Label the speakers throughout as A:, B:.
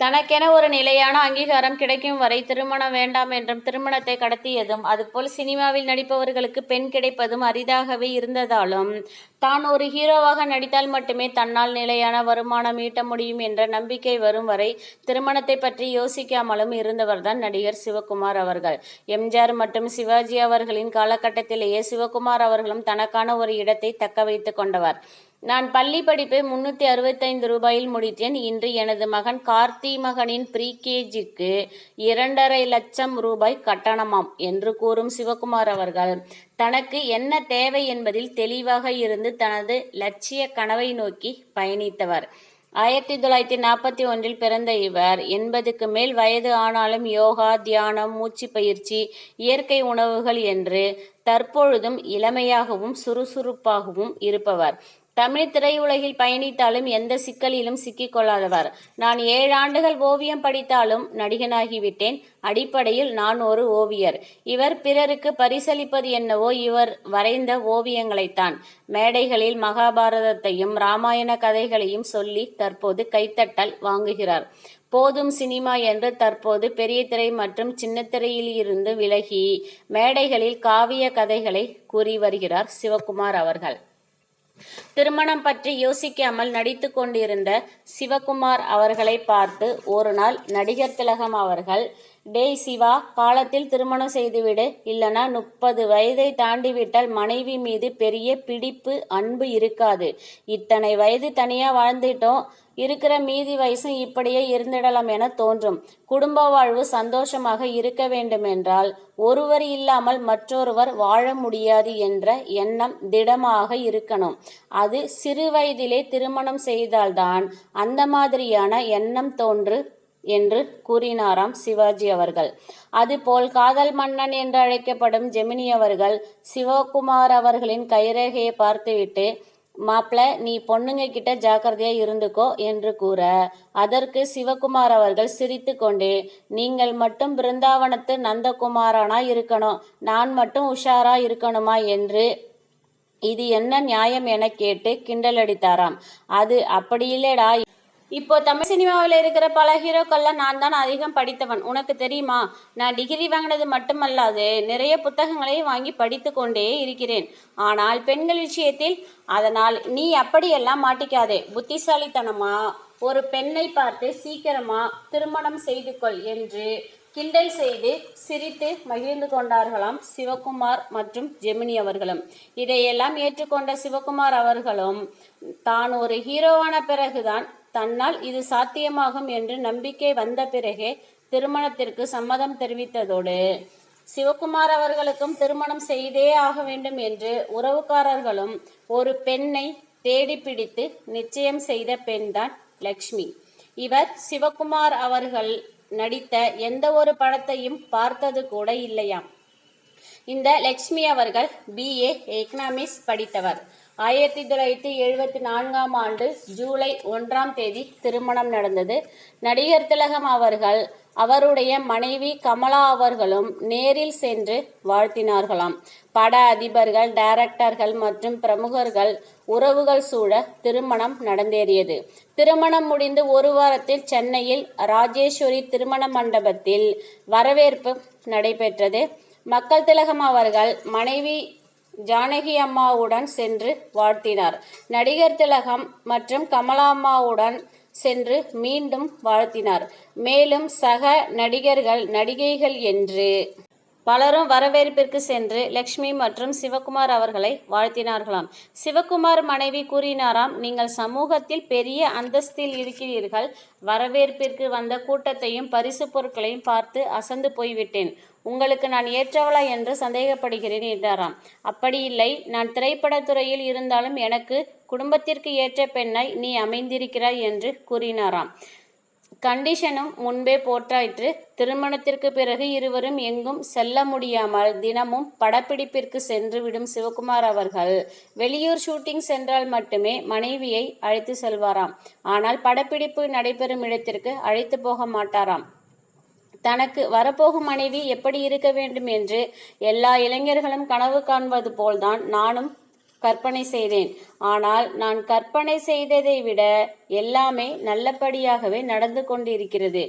A: தனக்கென ஒரு நிலையான அங்கீகாரம் கிடைக்கும் வரை திருமணம் வேண்டாம் என்றும் திருமணத்தை கடத்தியதும், அதுபோல் சினிமாவில் நடிப்பவர்களுக்கு பெண் கிடைப்பதும் அரிதாகவே இருந்ததாலும், தான் ஒரு ஹீரோவாக நடித்தால் மட்டுமே தன்னால் நிலையான வருமானம் ஈட்ட முடியும் என்ற நம்பிக்கை வரும் வரை திருமணத்தை பற்றி யோசிக்காமலும் இருந்தவர்தான் நடிகர் சிவகுமார் அவர்கள். எம்ஜிஆர் மற்றும் சிவாஜி அவர்களின் காலகட்டத்திலேயே சிவகுமார் அவர்களும் தனக்கான ஒரு இடத்தை தக்க வைத்துக் கொண்டவர். நான் பள்ளி படிப்பை 365 ரூபாயில் முடித்தேன். இன்று எனது மகன் கார்த்தி மகனின் ப்ரீகேஜிக்கு 2,50,000 லட்சம் ரூபாய் கட்டணமாம் என்று கூறும் சிவகுமார் அவர்கள் தனக்கு என்ன தேவை என்பதில் தெளிவாக இருந்து தனது லட்சிய கனவை நோக்கி பயணித்தவர். 1941 பிறந்த இவர் 80க்கு மேல் வயது ஆனாலும் யோகா, தியானம், மூச்சு பயிற்சி, இயற்கை உணவுகள் என்று தற்பொழுதும் இளமையாகவும் சுறுசுறுப்பாகவும் இருப்பவர். தமிழ் திரையுலகில் பயணித்தாலும் எந்த சிக்கலிலும் சிக்கிக்கொள்ளாதவர். நான் 7 ஆண்டுகள் ஓவியம் படித்தாலும் நடிகனாகிவிட்டேன். அடிப்படையில் நான் ஒரு ஓவியர். இவர் பிறருக்கு பரிசளிப்பது என்னவோ இவர் வரைந்த ஓவியங்களைத்தான். மேடைகளில் மகாபாரதத்தையும் ராமாயண கதைகளையும் சொல்லி தற்போது கைத்தட்டல் வாங்குகிறார். போதும் சினிமா என்று தற்போது பெரிய திரை மற்றும் சின்னத்திரையில் இருந்து விலகி மேடைகளில் காவிய கதைகளை கூறி வருகிறார் சிவகுமார் அவர்கள். திருமணம் பற்றி யோசிக்காமல் நடித்து கொண்டிருந்த சிவகுமார் அவர்களை பார்த்து ஒரு நாள் நடிகர் திலகம் அவர்கள், டேய் சிவா, காலத்தில் திருமணம் செய்துவிடு, இல்லைனா 30 வயதை தாண்டிவிட்டால் மனைவி மீது பெரிய பிடிப்பு அன்பு இருக்காது. இத்தனை வயது தனியா வாழ்ந்துட்டோம், இருக்கிற மீதி வயசும் இப்படியே இருந்திடலாம் என தோன்றும். குடும்ப வாழ்வு சந்தோஷமாக இருக்க வேண்டுமென்றால் ஒருவர் இல்லாமல் மற்றொருவர் வாழ முடியாது என்ற எண்ணம் திடமாக இருக்கணும். அது சிறு வயதிலே திருமணம் செய்தால்தான் அந்த மாதிரியான எண்ணம் தோன்று என்று கூறினாராம் சிவாஜி அவர்கள். அதுபோல் காதல் மன்னன் என்று அழைக்கப்படும் ஜெமினி அவர்கள் சிவகுமார் அவர்களின் கைரேகையை பார்த்துவிட்டு, மாப்பிள, நீ பொண்ணுங்க கிட்ட ஜாக்கிரதையா இருந்துக்கோ என்று கூற, அதற்கு சிவகுமார் அவர்கள் சிரித்து கொண்டு, நீங்கள் மட்டும் பிருந்தாவனத்து நந்தகுமாரனா இருக்கணும், நான் மட்டும் உஷாரா இருக்கணுமா என்று இது என்ன நியாயம் என கேட்டு கிண்டலடித்தாராம். அது அப்படி இல்லடா, இப்போ தமிழ் சினிமாவில் இருக்கிற பல ஹீரோக்கள்லாம் நான் தான் அதிகம் படித்தவன், உனக்கு தெரியுமா? நான் டிகிரி வாங்கினது மட்டுமல்லாது நிறைய புத்தகங்களையும் வாங்கி படித்து கொண்டே இருக்கிறேன். ஆனால் பெண்கள் விஷயத்தில் அதனால் நீ அப்படியெல்லாம் மாட்டிக்காதே. புத்திசாலித்தனமா ஒரு பெண்ணை பார்த்து சீக்கிரமா திருமணம் செய்து கொள் என்று கிண்டல் செய்து சிரித்து மகிழ்ந்து கொண்டார்களாம் சிவகுமார் மற்றும் ஜெமினி அவர்களும். இதையெல்லாம் ஏற்றுக்கொண்ட சிவகுமார் அவர்களும் தான் ஒரு ஹீரோவான பிறகுதான் தன்னால் இது சாத்தியமாகும் என்று நம்பிக்கை வந்த பிறகே திருமணத்திற்கு சம்மதம் தெரிவித்ததோடு சிவகுமார் அவர்களுக்கும் திருமணம் செய்தே ஆக வேண்டும் என்று உறவுக்காரர்களும் ஒரு பெண்ணை தேடி பிடித்து நிச்சயம் செய்த பெண்தான் லக்ஷ்மி. இவர் சிவகுமார் அவர்கள் நடித்த எந்த ஒரு படத்தையும் பார்த்தது கூட இல்லையாம். இந்த லக்ஷ்மி அவர்கள் BA எக்கனாமிக்ஸ் படித்தவர். 1974ஆம் ஆண்டு ஜூலை 1ஆம் தேதி திருமணம் நடந்தது. நடிகர் திலகம் அவர்கள் அவருடைய மனைவி கமலா அவர்களும் நேரில் சென்று வாழ்த்தினார்களாம். பட அதிபர்கள், டைரக்டர்கள் மற்றும் பிரமுகர்கள் உறவுகள் சூழ திருமணம் நடந்தேறியது. திருமணம் முடிந்து ஒரு வாரத்தில் சென்னையில் ராஜேஸ்வரி திருமண மண்டபத்தில் வரவேற்பு நடைபெற்றது. மக்கள் திலகம் அவர்கள் மனைவி ஜானகி அம்மாவுடன் சென்று வாழ்த்தினார். நடிகர் திலகம் மற்றும் கமலா அம்மாவுடன் சென்று மீண்டும் வாழ்த்தினார். மேலும் சக நடிகர்கள், நடிகைகள் என்று பலரும் வரவேற்பிற்கு சென்று லக்ஷ்மி மற்றும் சிவகுமார் அவர்களை வாழ்த்தினார்களாம். சிவகுமார் மனைவி கூறினாராம், நீங்கள் சமூகத்தில் பெரிய அந்தஸ்தில் இருக்கிறீர்கள். வரவேற்பிற்கு வந்த கூட்டத்தையும் பரிசு பொருட்களையும் பார்த்து அசந்து போய்விட்டேன். உங்களுக்கு நான் ஏற்றவளா என்று சந்தேகப்படுகிறேன் என்றாராம். அப்படி இல்லை, நான் திரைப்படத்துறையில் இருந்தாலும் எனக்கு குடும்பத்திற்கு ஏற்ற பெண்ணாய் நீ அமைந்திருக்கிறாய் என்று கூறினாராம். கண்டிஷனும் முன்பே போட்டாயிற்று. திருமணத்திற்கு பிறகு இருவரும் எங்கும் செல்ல முடியாமல் தினமும் படப்பிடிப்பிற்கு சென்று விடும் சிவகுமார் அவர்கள் வெளியூர் ஷூட்டிங் சென்றால் மட்டுமே மனைவியை அழைத்து செல்வாராம். ஆனால் படப்பிடிப்பு நடைபெறும் இடத்திற்கு அழைத்து போக மாட்டாராம். தனக்கு வரப்போகும் மனைவி எப்படி இருக்க வேண்டும் என்று எல்லா இளைஞர்களும் கனவு காண்பது போல்தான் நானும் கற்பனை செய்தேன். ஆனால் நான் கற்பனை செய்ததை விட எல்லாமே நல்லபடியாகவே நடந்து கொண்டிருக்கிறது.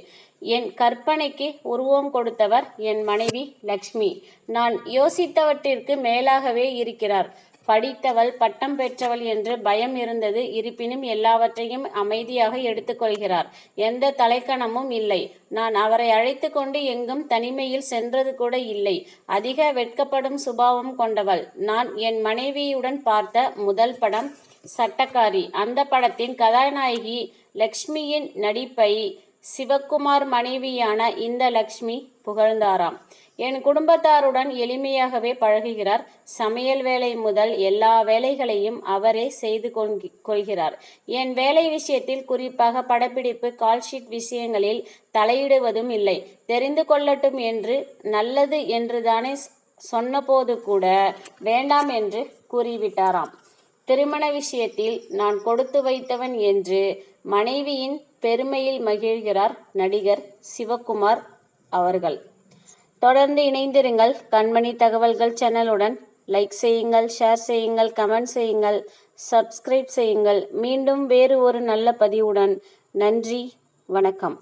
A: என் கற்பனைக்கு உருவம் கொடுத்தவர் என் மனைவி லக்ஷ்மி. நான் யோசித்தவற்றிற்கு மேலாகவே இருக்கிறார். படித்தவள், பட்டம் பெற்றவள் என்று பயம் இருந்தது. இருப்பினும் எல்லாவற்றையும் அமைதியாக எடுத்துக்கொள்கிறார். எந்த தலைக்கணமும் இல்லை. நான் அவரை அழைத்து கொண்டு எங்கும் தனிமையில் சென்றது கூட இல்லை. அதிக வெட்கப்படும் சுபாவம் கொண்டவள். நான் என் மனைவியுடன் பார்த்த முதல் படம் சட்டக்காரி. அந்த படத்தின் கதாநாயகி லக்ஷ்மியின் நடிப்பை சிவக்குமார் மனைவியான இந்த லக்ஷ்மி புகழ்ந்தாராம். என் குடும்பத்தாருடன் எளிமையாகவே பழகுகிறார். சமையல் வேலை முதல் எல்லா வேலைகளையும் அவரே செய்து கொள்கிறார். என் வேலை விஷயத்தில், குறிப்பாக படப்பிடிப்பு, கால்ஷீட் விஷயங்களில் தலையிடுவதும் இல்லை. தெரிந்து கொள்ளட்டும் என்று நல்லது என்றுதானே சொன்னபோது கூட வேண்டாம் என்று கூறிவிட்டாராம். திருமண விஷயத்தில் நான் கொடுத்து வைத்தவன் என்று மனைவியின் பெருமையில் மகிழ்கிறார் நடிகர் சிவக்குமார் அவர்கள். தொடர்ந்து இணைந்திருங்கள் கண்மணி தகவல்கள் சேனலுடன். லைக் செய்யுங்கள், ஷேர் செய்யுங்கள், கமெண்ட் செய்யுங்கள், சப்ஸ்கிரைப் செய்யுங்கள். மீண்டும் வேறு ஒரு நல்ல பதிவுடன். நன்றி, வணக்கம்.